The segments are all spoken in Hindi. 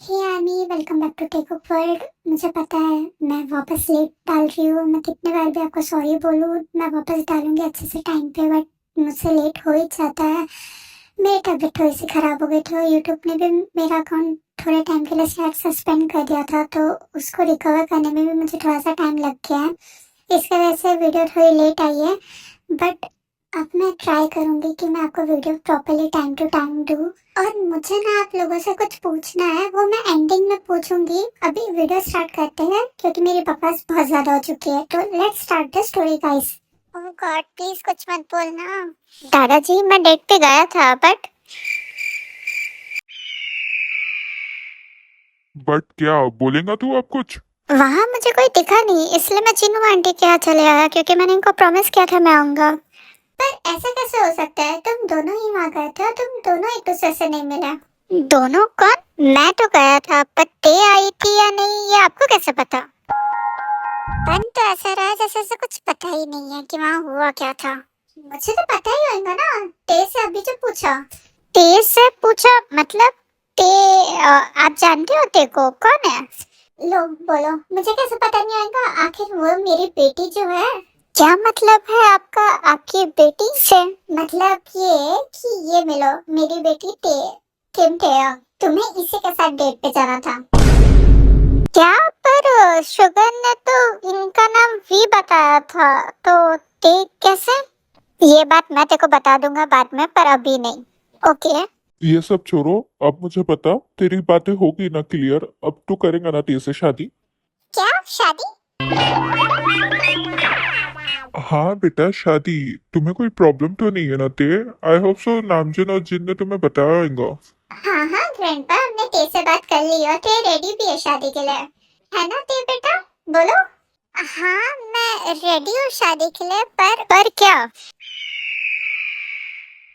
Hey army, welcome back to tech up world. मुझे पता है मैं वापस लेट डाल रही हूँ। मैं कितने बार भी आपको सॉरी बोलूँ, मैं वापस डालूंगी अच्छे से टाइम पे, बट मुझसे लेट हो ही जाता है। मेरी तबीयत थोड़ी सी खराब हो गई थी। यूट्यूब ने भी मेरा अकाउंट थोड़े टाइम के लिए शायद सस्पेंड कर दिया था, तो उसको रिकवर करने में भी मुझे थोड़ा सा टाइम लग गया है। इसकी वजह से वीडियो थोड़ी लेट आई है, बट अब मैं ट्राई करूंगी कि मैं आपको video properly time to time दूँ। और मुझे ना आप लोगों से कुछ पूछना है, वो मैं एंडिंग में पूछूंगी। अभी वीडियो स्टार्ट करते हैं क्योंकि मेरी बकवास बहुत ज्यादा हो चुकी है। तो let's start the story guys. Oh God, please कुछ मत बोलना। दादाजी, मैं डेट पे गया था, बट क्या बोलेगा तू अब कुछ? वहाँ मुझे कोई दिखा नहीं, इसलिए मैं चिन्नू आंटी के यहाँ चले आया क्योंकि मैंने इनको प्रॉमिस किया था मैं आऊंगा। पर ऐसा कैसे हो सकता है? तुम दोनों ही वहाँ गए थे और तुम दोनों एक दूसरे से नहीं मिले। दोनों कौन? मैं तो गया था, पर ते आई थी या नहीं ये आपको कैसे पता? पन तो ऐसा रहा जैसे उसे कुछ पता ही नहीं है कि वहाँ हुआ क्या था। मुझे तो पता ही होगा ना, ते से अभी जो पूछा। ते से पूछा मतलब? ते आप जानते हो ते को? कौन है? लो बोलो, मुझे कैसे पता नहीं होगा? आखिर वो मेरी बेटी जो है। क्या मतलब है आपका आपकी बेटी से? मतलब ये कि ये मिलो मेरी बेटी ते किम थे, तुम्हें इसी के साथ डेट पे जाना था। क्या? पर शुगर ने तो इनका नाम वी बताया था, तो ते कैसे? ये बात मैं तेरे को बता दूंगा बाद में, पर अभी नहीं। ओके। ये सब छोड़ो। अब मुझे पता तेरी बातें होगी ना क्लियर। अब तू करेगा ना तेरे से शादी? क्या शादी? हाँ बेटा, शादी। तुम्हें कोई प्रॉब्लम तो नहीं है ना? ते आई होप सो नामजन और जिन ने तुम्हें बताया होगा। हाँ हाँ ग्रैंडपा, हमने ते से बात कर ली और ते रेडी भी है शादी के लिए, है ना ते बेटा? बोलो। हाँ मैं रेडी हूँ शादी के लिए, पर क्या?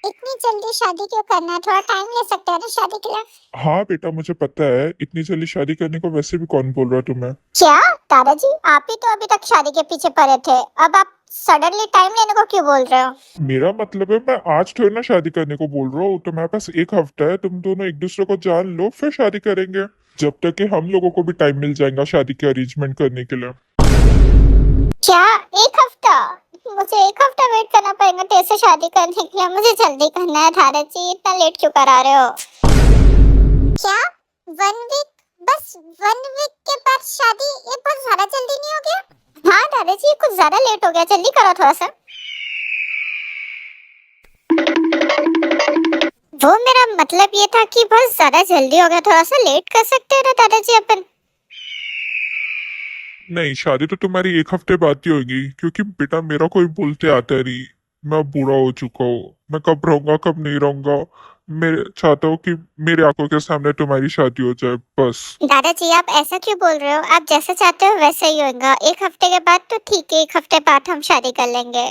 इतनी जल्दी शादी क्यों करना है? थोड़ा टाइम ले सकते हैं ना शादी के लिए। हाँ बेटा, मुझे पता है इतनी जल्दी शादी करने को वैसे भी कौन बोल रहा है तुम्हें। क्या? दादाजी, आप ही तो अभी तक शादी के पीछे पड़े थे, अब आप सडनली टाइम लेने को क्यों बोल रहे हो? मेरा मतलब है मैं आज थोड़ी ना शादी करने को बोल रहा हूँ। तुम्हारे पास एक हफ्ता है, तुम दोनों एक दूसरे को जान लो फिर शादी करेंगे। जब तक कि हम लोगों को भी टाइम मिल जाएगा शादी के अरेंजमेंट करने के लिए। क्या? एक हफ्ता? मुझे एक हफ्ता वेट करना पड़ेगा तेरे से शादी करने के लिए? मुझे जल्दी करना है दादाजी, इतना लेट क्यों करा रहे हो? क्या? 1 वीक? बस 1 वीक के बाद शादी? ये बहुत ज्यादा जल्दी नहीं हो गया? हाँ दादाजी, कुछ ज्यादा लेट हो गया, जल्दी करो थोड़ा सा। वो मेरा मतलब ये था कि बहुत ज्यादा जल्दी हो गया, थोड़ा सा लेट कर सकते हैं ना दादाजी अपन? नहीं, शादी तो तुम्हारी एक हफ्ते बाद ही होगी, क्योंकि बेटा मेरा कोई बोलते आता नहीं। मैं अब बूढ़ा हो चुका हूँ। मैं कब रहूंगा कब नहीं रहूंगा। मैं चाहता हूँ कि मेरे आंखों के सामने तुम्हारी शादी हो जाए बस। दादाजी आप ऐसा क्यों बोल रहे हो? आप जैसा चाहते हो वैसा ही होगा। एक हफ्ते के बाद तो ठीक है, एक हफ्ते बाद हम शादी कर लेंगे,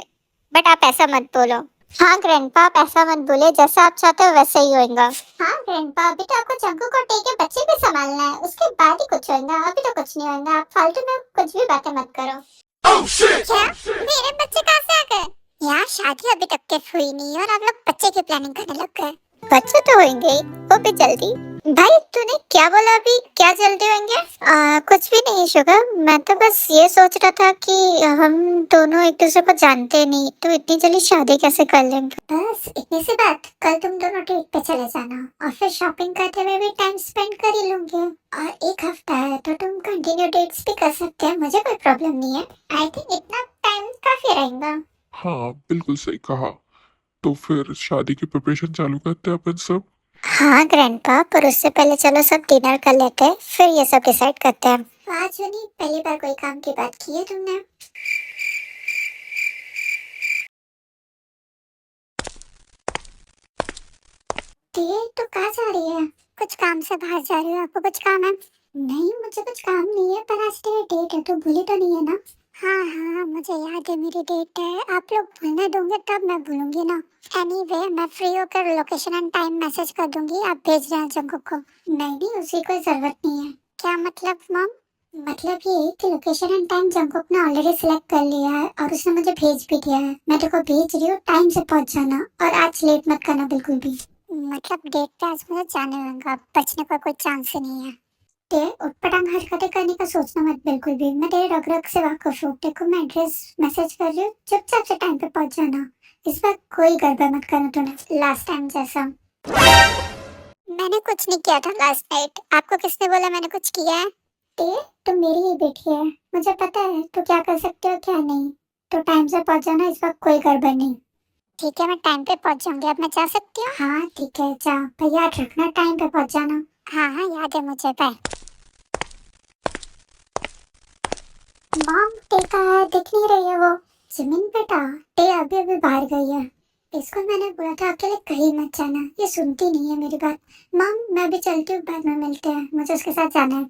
बट आप ऐसा मत बोलो। हाँ ग्रैंडपा, आप ऐसा मत बोले, जैसा आप चाहते हो वैसा ही होगा। हाँ ग्रैंडपा, अभी तो आपको जंगू को टेके बच्चे भी संभालना है, उसके बाद ही कुछ होगा, अभी तो कुछ नहीं होगा। आप फालतू में कुछ भी बातें मत करो। क्या? मेरे बच्चे कहाँ से आ गए? यार शादी अभी तक के हुई नहीं और आप लोग बच्चे की प्लानिंग करने लग गए। बच्चे तो होंगे ही, वो भी जल्दी। भाई तूने क्या बोला अभी? क्या जल्दी होंगे? कुछ भी नहीं शुगर, मैं तो बस ये सोच रहा था कि हम दोनों एक दूसरे को जानते नहीं, तो इतनी जल्दी शादी कैसे कर लेंगे? बस इतनी सी बात। कल तुम दोनों डेट पे चले जाना और फिर शॉपिंग करते हुए भी टाइम स्पेंड कर ही लूंगे। और एक हफ्ता है तो तुम कंटिन्यू डेट्स भी कर सकते हैं, मुझे कोई प्रॉब्लम नहीं है। आई थिंक इतना टाइम काफी रहेगा। हाँ बिल्कुल सही कहा। तो फिर शादी की प्रिपरेशन चालू करते हैं अपन सब। हाँ ग्रैंडपा, पर उससे पहले चलो सब डिनर कर लेते हैं, फिर ये सब डिसाइड करते हैं। आज नहीं, पहली बार कोई काम की बात की है तुमने। ये तो कहाँ जा रही है? कुछ काम से बाहर जा रही हो? आपको कुछ काम है? नहीं मुझे कुछ काम नहीं है, पर आज तेरी डेट है तो भूली तो नहीं है ना? हाँ हाँ मुझे याद है मेरी डेट है, आप लोग भूलने दोगे तब मैं भूलूंगी ना। एनीवे मैं फ्री होकर लोकेशन एंड टाइम मैसेज कर दूंगी, आप भेज रहे हैं जंगू को। नहीं नहीं, उसकी कोई जरूरत नहीं है। क्या मतलब मॉम? मतलब ये कि लोकेशन एंड टाइम जंगुक ने ऑलरेडी सिलेक्ट कर लिया है और उसने मुझे भेज भी दिया है। मैं तेरे को भेज रही हूँ, टाइम से पहुंच जाना और आज लेट मत करना बिल्कुल भी। मतलब डेट पे आज मुझे जाने होगा, बचने का कोई चांस ही नहीं है। तेरे उटपटांग हरकतें करने का सोचना मत बिल्कुल भी। मैं तेरे रग रग से वाकिफ हूँ। देखो मैं एड्रेस मैसेज कर रही हूँ, चुपचाप से टाइम पे पहुंच जाना। इस बार कोई गड़बड़ मत करना तूने लास्ट टाइम जैसा। मैंने कुछ नहीं किया था लास्ट नाइट। आपको किसने बोला मैंने कुछ किया है? ते तुम मेरी ही बेटी है, मुझे पता है तो क्या कर सकते हो क्या नहीं। तो टाइम से पहुंच जाना, इस बार कोई गड़बड़ नहीं। ठीक है मैं टाइम पे पहुंच जाऊंगी। अब मैं जा सकती हूँ? हाँ ठीक है जा, पर याद रखना टाइम पे पहुंच जाना। हाँ हाँ याद है मुझे। बाय। मॉम टे का है, दिख नहीं रही है वो। जिमिन बेटा, टे अभी अभी बाहर गई है। इसको मैंने बोला था अकेले कहीं मत जाना, ये सुनती नहीं है मेरी बात। मॉम मैं भी चलती हूँ, बाद में मिलते हैं, मुझे उसके साथ जाना है।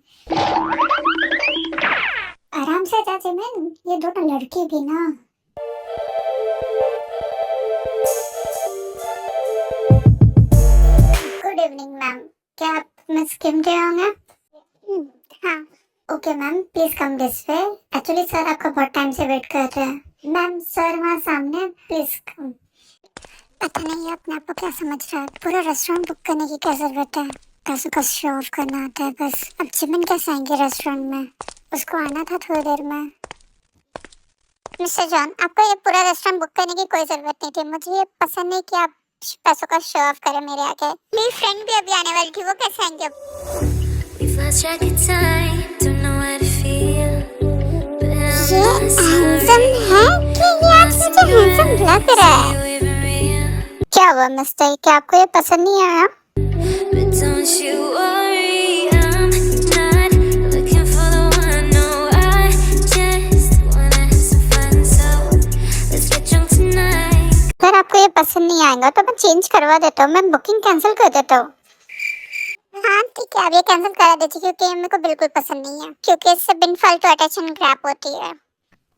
आराम से जा जिमिन, ये दोनों लड़की भी ना। गुड इवनिंग मैम, क्या आप मिस किम के होंगे? हाँ okay ma'am, please come this way. Actually sir आपका बहुत टाइम से वेट कर रहे हैं। मैम सर वहाँ सामने, प्लीज कम। पता नहीं अपने आप को क्या समझ रहा है, पूरा रेस्टोरेंट बुक करने की क्या जरूरत है। कैसे का शो ऑफ करना आता है बस। अब जिमिन कैसे आएंगे रेस्टोरेंट में, उसको आना था थोड़ी देर में। मिस्टर जॉन, आपको ये पूरा रेस्टोरेंट बुक करने की कोई जरूरत नहीं थी। मुझे ये पसंद नहीं कि आप पैसों का शो ऑफ करें मेरे आगे। मेरी फ्रेंड भी अभी आने वाली थी, वो कैसे आएंगे? We've lost track of time, don't know how to feel. But I'm ये not हैंडसम sorry. है कि ये आज मुझे हैंडसम लग रहा है? You even real. क्या हुआ मिस्टर, क्या आपको ये पसंद नहीं आया? But don't you worry, I'm not looking for the one. No, I just wanna have some fun. So let's get drunk tonight. अगर आपको ये पसंद नहीं आएगा तो मैं चेंज करवा देता हूँ, मैं बुकिंग कैंसिल कर देता हूँ। हाँ ठीक है, अब ये कैंसिल करा दीजिए क्योंकि ये मेरे को बिल्कुल पसंद नहीं है, क्योंकि इससे बिन फालतू अटेंशन ग्रैब होती है।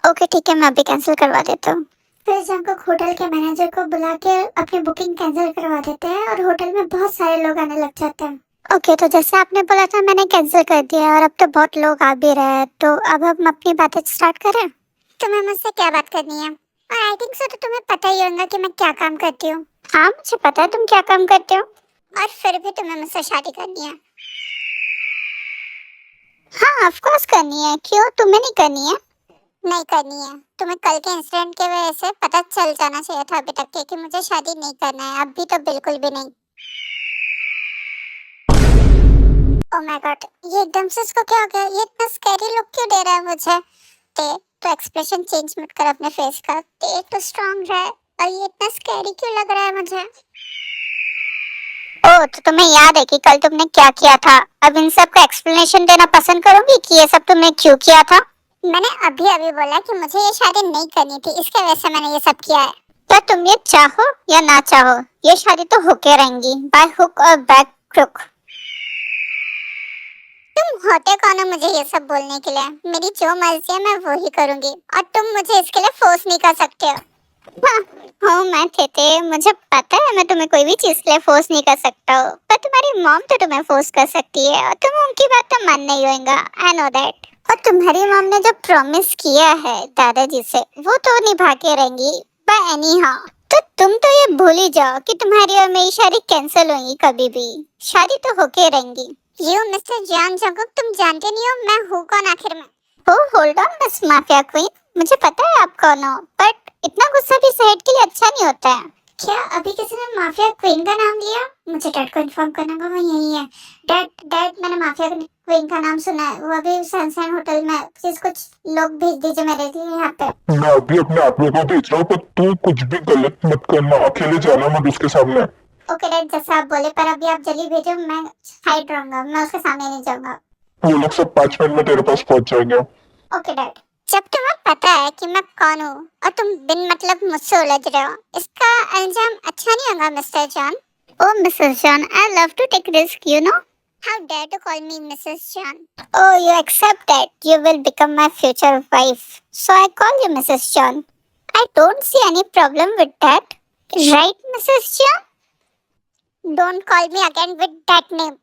ओके ठीक है, मैं अभी कैंसिल करवा देता हूँ। फिर जंकुक होटल के मैनेजर को बुला के अपनी बुकिंग कैंसिल करवा देते हैं और होटल में बहुत सारे लोग आने लग जाते हैं। ओके तो जैसे आपने बोला था मैंने कैंसिल कर दिया और अब तो बहुत लोग आ भी रहे हैं, तो अब हम अपनी बातें स्टार्ट करें। तुम्हें मुझसे क्या बात करनी है? और आई थिंक सो तो तुम्हें पता ही होगा कि मैं क्या काम करती हूँ। हाँ मुझे पता है तुम क्या काम करते हो। और फिर भी तुम्हें मुझसे शादी करनी है? हाँ ऑफ कोर्स करनी है, क्यों तुम्हें नहीं करनी है? नहीं करनी है। तुम्हें कल के इंसिडेंट के वजह से पता चल जाना चाहिए था अभी तक कि मुझे शादी नहीं करना है, अभी तो बिल्कुल भी नहीं। ओह माय गॉड, ये एकदम से इसको क्या हो गया? ये इतना स्कैरी लुक क्यों दे रहा है मुझे? तो एक्सप्रेशन चेंज मत कर अपने फेस का। तो स्ट्रांग रहे, और ये इतना स्कैरी क्यों लग रहा है मुझे? ओह तो तुम्हें याद है कि कल तुमने क्या किया था? अब इन सब का एक्सप्लेनेशन देना पसंद करोगी कि ये सब तुमने क्यों किया था? मैंने अभी अभी बोला कि मुझे ये शादी नहीं करनी थी, इसके वजह से मैंने ये सब किया है। तो तुम ये चाहो या ना चाहो, ये शादी तो होके रहेंगी, बाय हुक और बाय क्रुक। तुम होते कौन हो मुझे ये सब बोलने के लिए? मेरी जो मर्जी है मैं वो ही करूंगी, और तुम मुझे इसके लिए फोर्स नहीं कर सकते हो। हाँ मैं थे मुझे पता है मैं तुम्हें कोई भी चीज के लिए फोर्स नहीं कर सकता हूँ, पर तुम्हारी मॉम तो तुम्हें फोर्स कर सकती है और तुम उनकी बात तो मान नहीं होगा। I know that. और तुम्हारी मॉम ने जो प्रॉमिस किया है दादाजी से वो तो निभा के रहेंगी। बाय एनी हाउ, तो तुम तो ये भूल ही जाओ कि तुम्हारी और मेरी शादी कैंसिल होगी कभी भी। शादी तो होके रहेंगी। यू मिस्टर जॉन जंकुक, तुम जानते नहीं हो मैं हूँ कौन आखिर में? हो hold on miss mafia queen, मुझे पता है आप कौन हो, बट इतना गुस्सा भी सेहत के लिए अच्छा नहीं होता है। क्या अभी किसी ने माफिया क्वीन का नाम लिया? मुझे डैड को इन्फॉर्म करना होगा, वो यही है। डैड मैंने माफिया क्वीन का नाम सुना है, वो अभी सनशाइन होटल में। प्लीज कुछ लोग भेज दीजिए मेरे लिए यहाँ पे। मैं अभी अपने आदमी को भेज रहा हूँ, पर तू कुछ भी गलत मत करना, अकेले जाना मत उसके सामने। ओके डैड जैसा आप बोले, पर अभी आप जल्दी भेजो, मैं हाइड रहूंगा, मैं उसके सामने नहीं जाऊंगा। वो लोग सब 5 मिनट में तेरे पास पहुंच जाएंगे। Okay dad. जब तुम्हें पता है कि मैं कौन हूँ और तुम बिन मतलब मुझसे उलझ रहे हो, इसका अंजाम अच्छा नहीं होगा Mr John. Oh Mrs John, I love to take risk you know. How dare to call me Mrs John? Oh you accept that you will become my future wife, so I call you Mrs John. I don't see any problem with that, right Mrs John? Don't call me again with that name.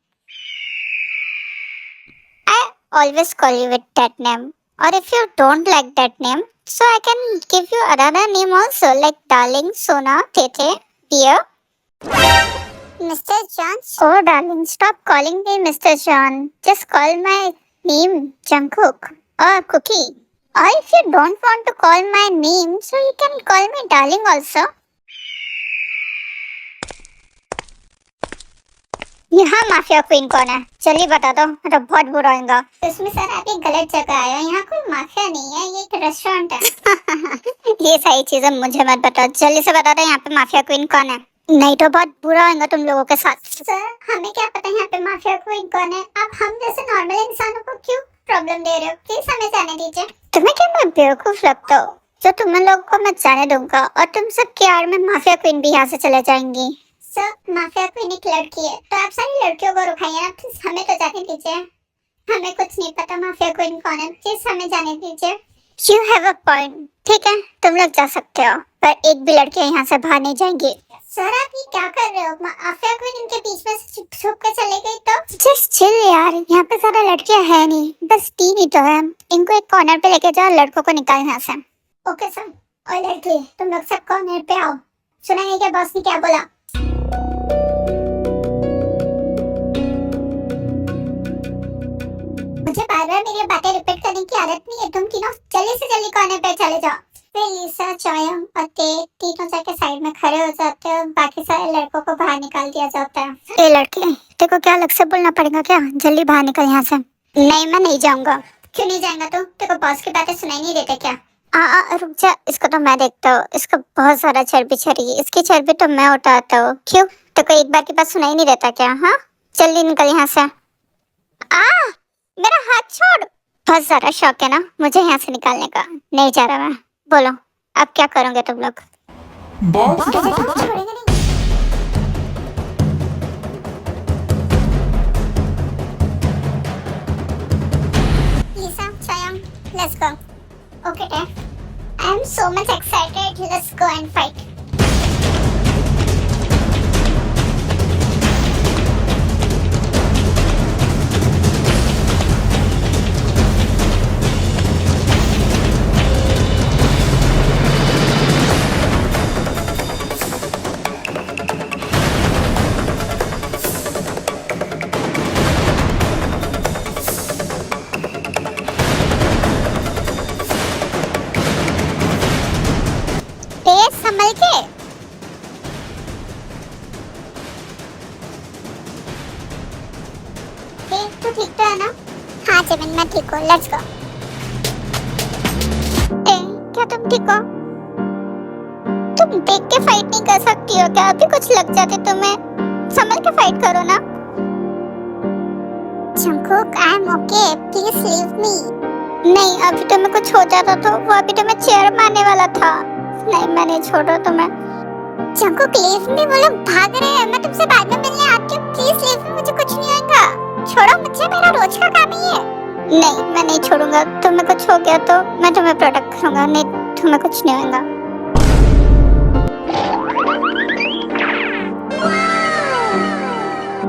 I always call you with that name. Or if you don't like that name, so I can give you another name also, like darling, Sona, Tete, dear. Mr. John? Oh, darling, stop calling me Mr. John. Just call my name Jungkook or Cookie. Or if you don't want to call my name, so you can call me darling also. यहाँ माफिया क्वीन कौन है? चलिए बता दो, तो बहुत बुरा होगा। उसमें सर आप एक गलत जगह आए हो। यहाँ कोई माफिया नहीं है, ये एक रेस्टोरेंट है। ये सारी चीजें मुझे मत बताओ, जल्दी से बता दो यहाँ पे माफिया क्वीन कौन है, नहीं तो बहुत बुरा होगा तुम लोगों के साथ। सर हमें क्या पता यहाँ पे माफिया क्वीन कौन है? आप हम जैसे नॉर्मल इंसानों को क्यों प्रॉब्लम दे रहे हो? प्लीज हमें जाने दीजिए। तुम्हें क्या मैं बेवकूफ लगता हूँ जो तुम लोगों को मैं जाने दूंगा और तुम सब की आड़ में माफिया क्वीन भी यहाँ से चले जाएंगी। सर माफिया क्वीन एक लड़की है, तो आप सारी लड़कियों को रुकाइए ना प्लीज, हमें तो जाने दीजिए। हमें कुछ नहीं पता माफिया क्वीन कौन है, प्लीज हमें जाने दीजिए। You have a point. ठीक है तुम लोग जा सकते हो, पर एक भी लड़की यहाँ से बाहर नहीं जाएंगी। सर आप ये क्या कर रहे हो? माफिया क्वीन इनके बीच में से छुप के चले गई तो? जस्ट चिल यार, यहाँ पे सारा लड़कियां है नहीं, बस 3 ही तो है। इनको एक कॉर्नर पे लेके जाओ, लड़कों को निकाल यहाँ से। Okay sir. और लड़की तुम लोग सब कॉर्नर पे आओ। सुना है क्या बॉस ने क्या बोला? मुझे बार बार मेरी बातें रिपीट करने की आदत नहीं है। तुम तीनों जल्दी से जल्दी कॉर्नर पे चले जाओ। फिर लिसा, चोयोंग और ते तीनों जाके साइड में खड़े हो जाते हैं और बाकी सारे लड़कों को बाहर निकाल दिया जाता है। ए लड़के, तेरे को क्या अलग से बोलना पड़ेगा क्या? जल्दी बाहर निकल यहाँ से। नहीं मैं नहीं जाऊंगा। क्यों नहीं जाएगा तू? तेरे को बॉस की बातें सुनाई नहीं देते क्या? रुक जा, इसको तो मैं देखता हूँ। इसका बहुत सारा चर्बी चढ़ी, इसकी चर्बी तो मैं उठाता हूँ। क्यों तेरे को एक बार की बात सुनाई नहीं देता क्या? हाँ जल्दी निकल यहाँ से। मेरा हाथ छोड़। बहुत सारा शौक है ना मुझे यहाँ से निकालने का। नहीं जा रहा मैं। बोलो अब क्या करोगे तुम लोग? बॉस छोड़ेंगे नहीं। Lisa, Chayang, let's go. Okay, Dad. I am so much excited. Let's go and fight. संभल के। तू ठीक तो है ना? हाँ जमीन मैं ठीक हूँ। Let's go. क्या तुम ठीक हो? तुम देख के फाइट नहीं कर सकती हो क्या? अभी कुछ लग जाते तुम्हें। संभल के फाइट करो ना। Jungkook I am okay, please leave me. नहीं अभी तुम्हें कुछ हो जाता तो वो अभी तुम्हें चेयर मारने वाला था। नहीं मैं नहीं छोड़ रहा तुम्हें। जंगकुक लीव मी, वो लोग भाग रहे हैं। मैं तुमसे बाद में मिलने आती हूँ। प्लीज लीव मी, मुझे कुछ नहीं होगा। छोड़ो मुझे, मेरा रोज का काम ही है। नहीं मैं नहीं छोड़ूंगा। तुम्हें कुछ हो गया तो मैं तुम्हें प्रोटेक्ट करूंगा। नहीं तुम्हें कुछ नहीं होगा।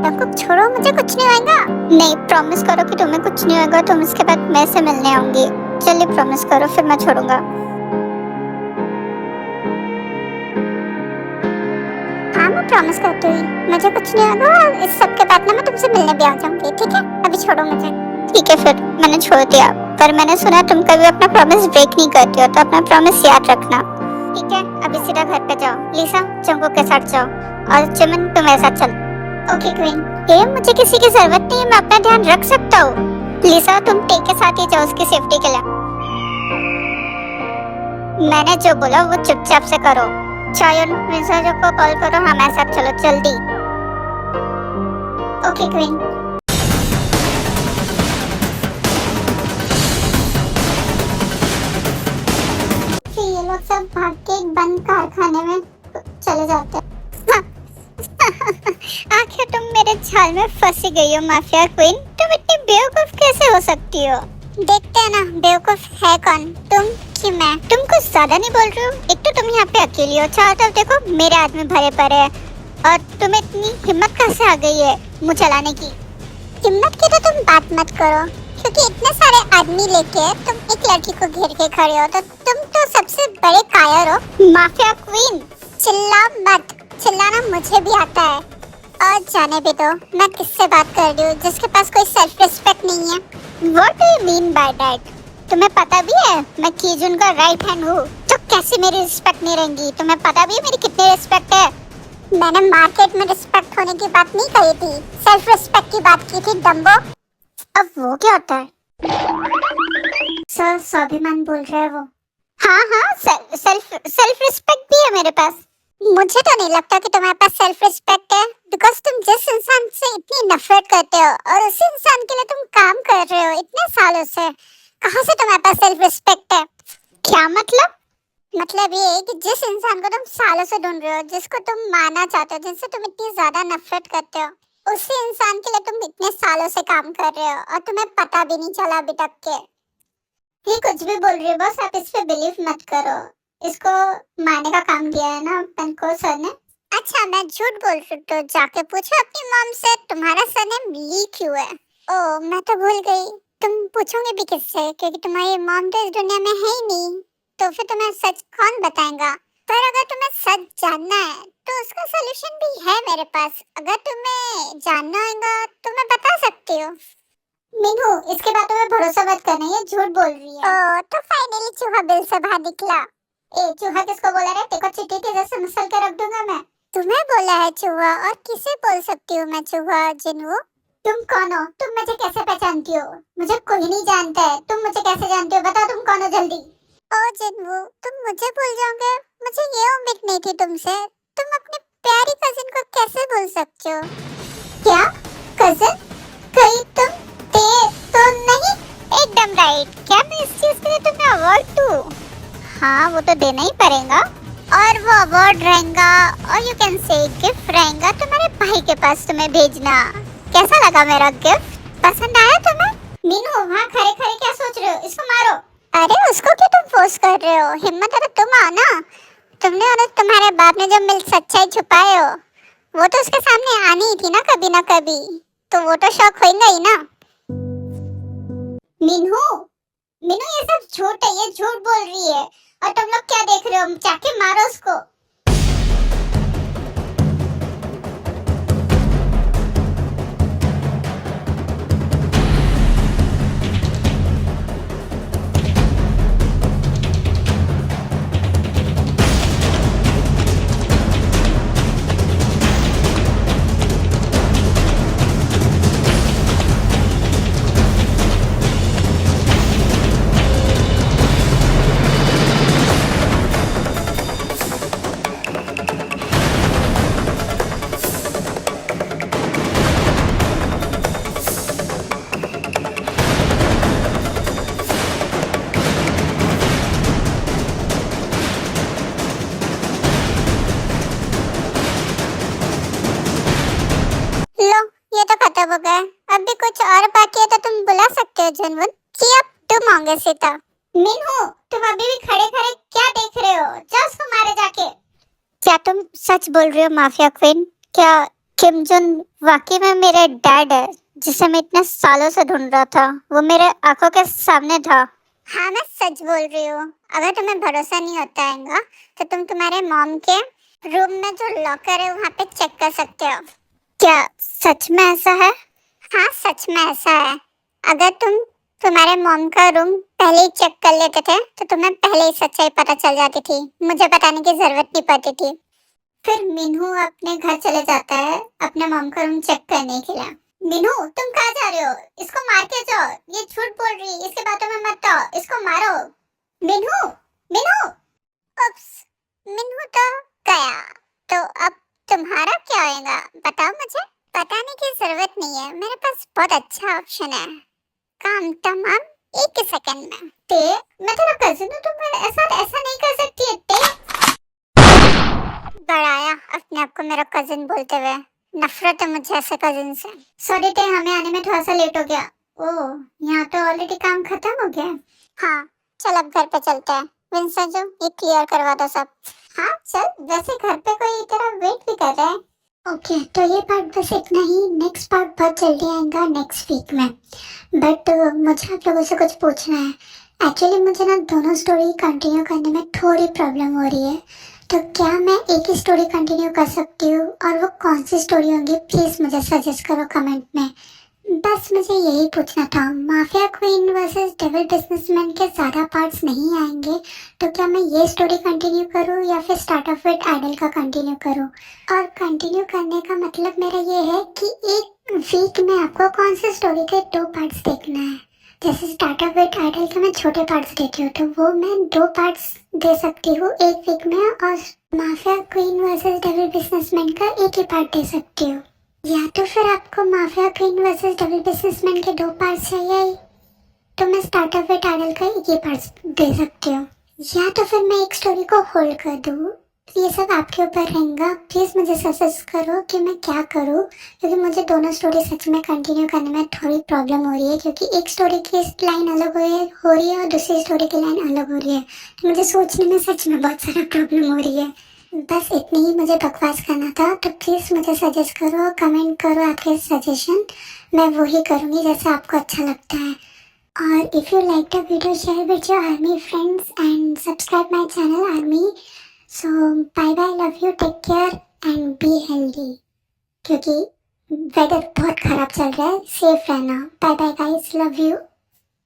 जंगकुक छोड़ो, मुझे कुछ नहीं होगा। नहीं प्रॉमिस करो कि तुम्हें कुछ नहीं होगा। तुम इसके बाद मैं से मिलने आऊंगी। चलिए प्रॉमिस करो, फिर मैं छोड़ूंगा। मैं प्रॉमिस करती हूँ मुझे कुछ नहीं होगा। और इस सब के बाद ना मैं तुमसे मिलने भी आ जाऊंगी। ठीक है अभी छोड़ो मुझे। ठीक है फिर मैंने छोड़ दिया, पर मैंने सुना तुम कभी अपना प्रॉमिस ब्रेक नहीं करती हो, तो अपना प्रॉमिस याद रखना। ठीक है अभी सीधा घर पे जाओ। लिसा जंगकुक के साथ जाओ और चिमन तुम मेरे साथ चल। Okay queen. ये मुझे किसी की जरूरत नहीं है, मैं अपना ध्यान रख सकता हूँ। लिसा तुम टे के साथ ही जाओ उसकी सेफ्टी के लिए। मैंने जो बोला वो चुपचाप से करो। चायोन मिर्जा को कॉल करो हमारे साथ चलो जल्दी। Okay queen. फिर ये लोग सब भाग के एक बंद कारखाने में चले जाते हैं। आखिर तुम मेरे जाल में फंसी गई हो माफिया क्वीन। तुम इतनी बेवकूफ कैसे हो सकती हो? देखते हैं ना बेवकूफ है कौन, तुम कि मैं? तुम कुछ ज्यादा नहीं बोल रही हो? एक तो तुम यहाँ पे अकेली हो, चारों तरफ देखो मेरे आदमी भरे पड़े हैं, और तुम्हें इतनी हिम्मत कैसे आ गई है मुँह चलाने की? हिम्मत की तो तुम बात मत करो, क्योंकि इतने सारे आदमी लेके तुम एक लड़की को घेर के खड़े हो, तो तुम तो सबसे बड़े कायर हो। माफिया क्वीन चिल्ला मत। चिल्लाना मुझे भी आता है। और जाने भी दो, मैं किससे बात कर रही हूँ जिसके पास कोई सेल्फ रिस्पेक्ट नहीं है। What do you mean by that? तुम्हें पता भी है मैं कीजुन का राइट हैंड हूँ, तो कैसे मेरी रिस्पेक्ट नहीं रहेंगी? तुम्हें पता भी है मेरी कितनी रिस्पेक्ट है? मैंने मार्केट में रिस्पेक्ट होने की बात नहीं कही थी, सेल्फ रिस्पेक्ट की बात की थी डम्बो। अब वो क्या होता है? सर स्वाभिमान बोल रहे हैं वो। हाँ, सेल्फ रिस्पेक्ट भी है मेरे पास। मुझे तो नहीं लगता कि तुम्हारे पास सेल्फ रिस्पेक्ट है, बिकॉज तुम जिस इंसान से इतनी नफरत करते हो और उसी इंसान के लिए तुम काम कर रहे हो इतने सालों से, कहाँ से तुम्हारे पास सेल्फ रिस्पेक्ट है? क्या मतलब? मतलब ये है कि जिस इंसान को तुम सालों से ढूंढ रहे हो, जिसको तुम मारना चाहते हो, जिनसे तुम इतनी ज्यादा नफरत करते हो, उसी इंसान के लिए तुम इतने सालों से काम कर रहे हो और तुम्हें पता भी नहीं चला अभी तक के। ये कुछ भी बोल रही है बस, आप इस पे बिलीव मत करो। इसको मारने का काम दिया है ना पेनको सर ने। अच्छा मैं झूठ बोल रही हूँ तो जाके पूछो अपनी मॉम से तुम्हारा सरनेम ली क्यों है। ओ मैं तो भूल गई, तुम पूछोगे भी किससे, क्योंकि तुम्हारी मॉम तो इस दुनिया में है ही नहीं, तो फिर तुम्हें सच कौन बताएगा। पर अगर तुम्हें सच जानना है तो उसका सलूशन भी है मेरे पास, अगर तुम्हें जानना होगा तो मैं बता सकती हूँ। मीनू इसके बातों में भरोसा मत करना, ये झूठ बोल रही है। ओ तो फाइनली चूहा बिल से बाहर निकला। ए चूहा किसको बोला रे? तेको चिट्ठी के जैसे मसल के रख दूंगा मैं। तुम्हें बोला है चूहा, और किसे बोल सकती हूँ मैं चूहा? जिन्हू तुम कौन हो? तुम मुझे कैसे पहचानती हो? मुझे कोई नहीं जानता है, तुम मुझे कैसे जानती हो? बताओ तुम कौन हो जल्दी। ओ जिन्हू तुम मुझे भूल जाओगे? मुझे ये उम्मीद नहीं थी तुमसे। तुम अपनी प्यारी कजिन को कैसे भूल सकते हो? क्या कजिन? कहीं तुम तो नहीं? एकदम राइट। क्या मैं इस चीज के लिए तुम्हें अवार्ड दूं? हाँ वो तो देना ही पड़ेगा, और वो अवार्ड रहेगा और यू कैन से गिफ्ट रहेगा तुम्हारे भाई के पास तुम्हें भेजना। कैसा लगा मेरा गिफ्ट? पसंद आया तुम्हें? मीनू वहाँ खड़े खड़े क्या सोच रहे हो? इसको मारो। अरे उसको क्यों तुम फोर्स कर रहे हो? हिम्मत है तो तुम आओ ना। तुमने और तुम्हारे बाप ने जो मिल सच्चाई छुपाए हो वो तो उसके सामने आनी ही थी ना कभी, तो वो तो शौक होगा ही ना। मीनू ये सब झूठ है, ये झूठ बोल रही है, और तुम लोग क्या देख रहे हो? जाके मारो उसको। खत्म हो गए, अब भी कुछ और बाकी है तो तुम बुला सकते हो जनवन, कि अब तुम होंगे सीता। मीनू तुम अभी भी खड़े खड़े क्या देख रहे हो? जाओ उसको मारे जाके। क्या तुम सच बोल रही हो माफिया क्वीन? क्या किम जुन वाकई में मेरे डैड है जिसे मैं इतने सालों से ढूंढ रहा था? वो मेरे आंखों के सामने था। हाँ मैं सच बोल रही हूँ। अगर तुम्हें भरोसा नहीं होता है तो तुम तुम्हारे मॉम के रूम में जो लॉकर है वहाँ पे चेक कर सकते हो। क्या सच में ऐसा है? हाँ सच में ऐसा है। अगर तुम्हारे मॉम का रूम पहले ही चेक कर लेते थे तो तुम्हें पहले ही सच्चाई पता चल जाती थी, मुझे बताने की जरूरत नहीं पड़ती थी। फिर मीनू अपने घर चले जाता है अपने मॉम का रूम चेक करने के लिए। मीनू तुम कहाँ जा रहे हो? इसको मार के जाओ, ये झूठ बोल रही है, इसके बातों में मत आओ, इसको मारो। मीनू मीनू उप्स, मीनू तो गया, तो अब तुम्हारा क्या होएगा बताओ मुझे? बताने की जरूरत नहीं है, मेरे पास बहुत अच्छा ऑप्शन है, काम तमाम 1 सेकंड में। ते मैं तेरा कजिन हूँ, तुम मेरे साथ ऐसा नहीं कर सकती है। ते बढ़ाया अपने आप को मेरा कजिन बोलते हुए, नफरत है मुझे ऐसे कजिन से। सॉरी ते, हमें आने में थोड़ा सा लेट हो गया। ओह यहाँ तो ऑलरेडी काम खत्म हो गया। हाँ चल अब घर पे चलते हैं। विंसेंट जो ये क्लियर करवा दो सब। हाँ चल, वैसे घर पे कोई तेरा वेट भी कर रहा है। ओके तो ये पार्ट बस इतना ही, नेक्स्ट पार्ट बहुत जल्दी आएगा नेक्स्ट वीक में। बट मुझे आप लोगों से कुछ पूछना है। एक्चुअली मुझे ना दोनों स्टोरी कंटिन्यू करने में थोड़ी प्रॉब्लम हो रही है, तो क्या मैं एक ही स्टोरी कंटिन्यू कर सकती हूँ और वो कौन सी स्टोरी होगी, प्लीज मुझे सजेस्ट करो कमेंट में। बस मुझे यही पूछना था। Mafia queen versus devil businessman के ज्यादा पार्ट्स नहीं आएंगे, तो क्या मैं ये स्टोरी कंटिन्यू करूँ या फिर स्टार्ट ऑफ विद आइडल का कंटिन्यू करूँ? और कंटिन्यू करने का मतलब मेरा ये है कि एक वीक में आपको कौन सी स्टोरी के 2 पार्ट्स देखना है। जैसे स्टार्ट ऑफ विद आइडल के मैं छोटे पार्ट्स देती हूँ, तो वो मैं 2 पार्ट्स दे सकती हूँ एक वीक में, और mafia queen versus devil businessman का एक ही पार्ट दे सकती हूँ। या तो फिर आपको mafia queen versus double businessman के 2 पार्ट्स चाहिए, तो मैं स्टार्ट ऑफ विद आइडल का एक ही पार्ट दे सकती हूँ। या तो फिर मैं एक स्टोरी को होल्ड कर दूँ। ये सब आपके ऊपर रहेगा। प्लीज़ मुझे सजेस्ट करो कि मैं क्या करूँ, क्योंकि मुझे दोनों स्टोरी सच में कंटिन्यू करने में थोड़ी प्रॉब्लम हो रही है, क्योंकि एक स्टोरी की लाइन अलग हो रही है और दूसरी स्टोरी की लाइन अलग हो रही है। तो मुझे सोचने में सच में बहुत सारा प्रॉब्लम हो रही है। बस इतनी ही मुझे बकवास करना था, तो प्लीज़ मुझे सजेस्ट करो, कमेंट करो आपके सजेशन, मैं वही करूँगी जैसे आपको अच्छा लगता है। और if you like the video, share with your army friends and subscribe my channel army. So bye bye, love you, take care and be healthy, क्योंकि वेदर बहुत ख़राब चल रहा है, सेफ रहना। Bye bye guys, love you.